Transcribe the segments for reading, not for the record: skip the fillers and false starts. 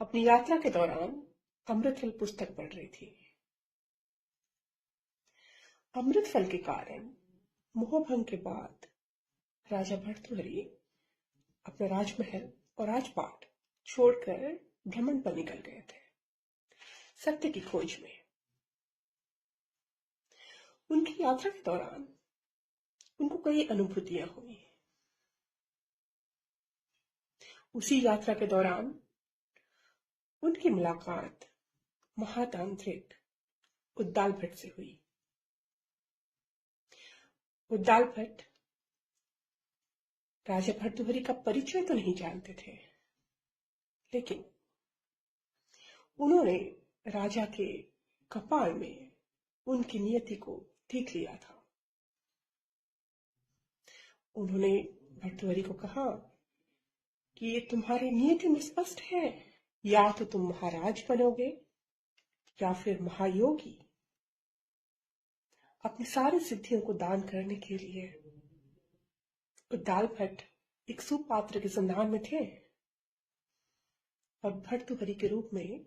अपनी यात्रा के दौरान अमृतफल पुस्तक पढ़ रही थी। अमृतफल के कारण मोहभंग के बाद राजा भर्तृहरि अपना राजमहल और राजपाट छोड़कर भ्रमण पर निकल गए थे, सत्य की खोज में। उनकी यात्रा के दौरान उनको कई अनुभूतियां हुई। उसी यात्रा के दौरान उनकी मुलाकात महातांत्रिक उद्दाल भट्ट से हुई। उद्दाल भट्ट राजा भर्तृहरि का परिचय तो नहीं जानते थे, लेकिन उन्होंने राजा के कपाल में उनकी नियति को देख लिया था। उन्होंने भर्तृहरि को कहा कि ये तुम्हारी नियति में स्पष्ट है, या तो तुम महाराज बनोगे या फिर महायोगी। अपनी सारी सिद्धियों को दान करने के लिए उद्दाल भट्ट एक सुपात्र के संधान में थे और भर्तृहरि के रूप में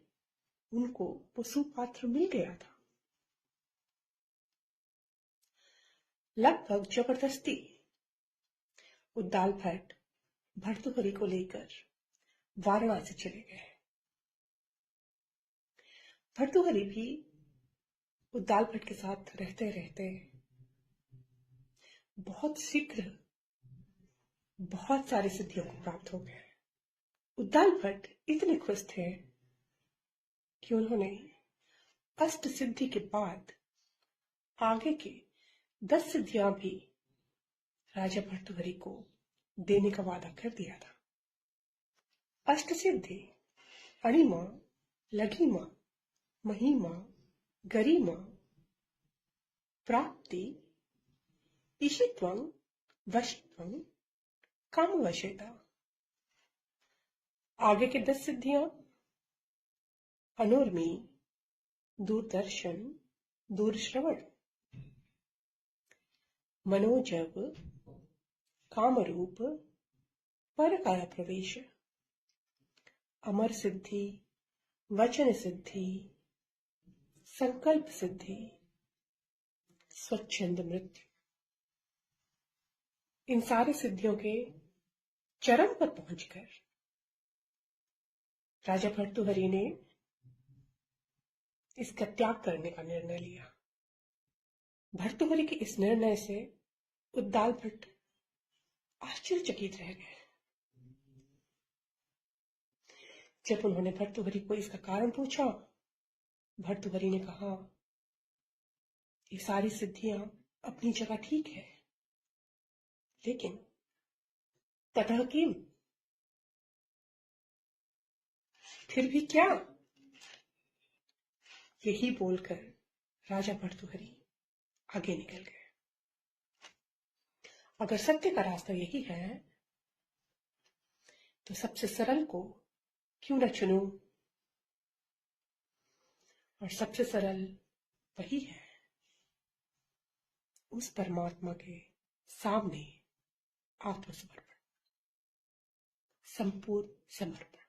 उनको वो सुपात्र मिल गया था। लगभग जबरदस्ती उद्दाल भट्ट भर्तृहरि को लेकर वाराणसी चले गए। भर्तृहरि भी उद्दाल भट्ट के साथ रहते रहते बहुत शीघ्र बहुत सारी सिद्धियों को प्राप्त हो गए। उद्दाल भट्ट इतने खुश थे कि उन्होंने अष्ट सिद्धि के बाद आगे के 10 सिद्धियां भी राजा भर्तृहरि को देने का वादा कर दिया था। अष्ट सिद्धि अणिमा, लघिमा, महिमा, गरिमा, प्राप्ति, ईशित्वं, वशत्वं, कामवशेता। आगे के 10 सिद्धियां अनुर्मी, दूरदर्शन, दूरश्रवण, मनोजव, कामरूप, परकाया प्रवेश, अमर सिद्धि, वचन सिद्धि, संकल्प सिद्धि, स्वच्छंद मृत्यु। इन सारी सिद्धियों के चरम पर पहुंचकर राजा भर्तृहरि ने इसका त्याग करने का निर्णय लिया। भर्तृहरि के इस निर्णय से उद्दाल भट्ट आश्चर्यचकित रह गए। जब उन्होंने भर्तृहरि को इसका कारण पूछा, भर्तृहरि ने कहा, ये सारी सिद्धियां अपनी जगह ठीक है, लेकिन ततः किम, फिर भी क्या? यही बोलकर राजा भर्तृहरि आगे निकल गए। अगर सत्य का रास्ता यही है तो सबसे सरल को क्यों न चुनूं? और सबसे सरल वही है, उस परमात्मा के सामने आत्मसमर्पण, संपूर्ण समर्पण।